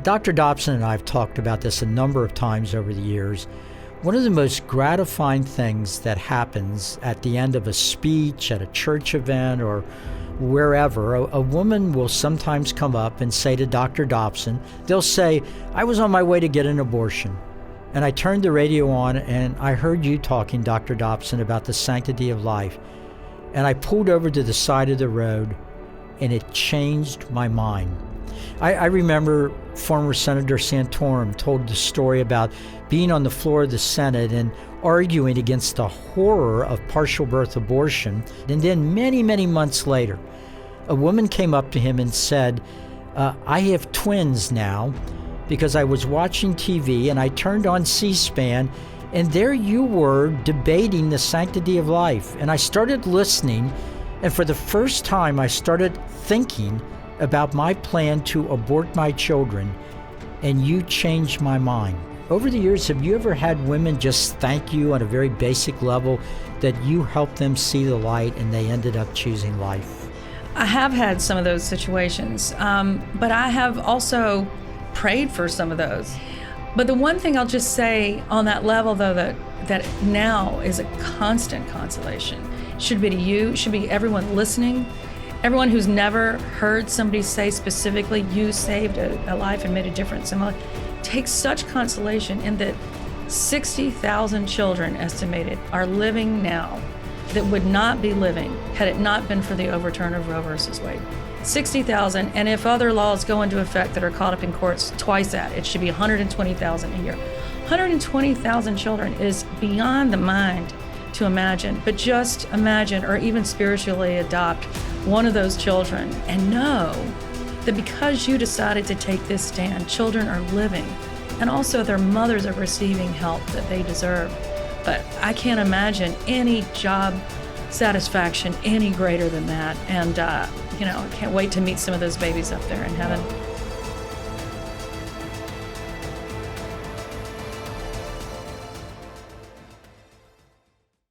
Dr. Dobson and I have talked about this a number of times over the years. One of the most gratifying things that happens at the end of a speech, at a church event, or wherever, a woman will sometimes come up and say to Dr. Dobson, they'll say, "I was on my way to get an abortion, and I turned the radio on and I heard you talking, Dr. Dobson, about the sanctity of life. And I pulled over to the side of the road and it changed my mind." I remember former Senator Santorum told the story about being on the floor of the Senate and arguing against the horror of partial birth abortion. And then many, many months later, a woman came up to him and said, "I have twins now because I was watching TV and I turned on C-SPAN and there you were debating the sanctity of life. And I started listening, and for the first time I started thinking about my plan to abort my children, and you changed my mind." Over the years, have you ever had women just thank you on a very basic level that you helped them see the light and they ended up choosing life? I have had some of those situations, but I have also prayed for some of those. But the one thing I'll just say on that level, though, that now is a constant consolation, should be to you, should be everyone listening, everyone who's never heard somebody say specifically, "You saved a life and made a difference in my life," takes such consolation in that 60,000 children estimated are living now that would not be living had it not been for the overturn of Roe versus Wade. 60,000, and if other laws go into effect that are caught up in courts, twice that. It should be 120,000 a year. 120,000 children is beyond the mind to imagine, but just imagine, or even spiritually adopt one of those children and know that because you decided to take this stand, children are living, and also their mothers are receiving help that they deserve. But I can't imagine any job satisfaction any greater than that. And, I can't wait to meet some of those babies up there in heaven.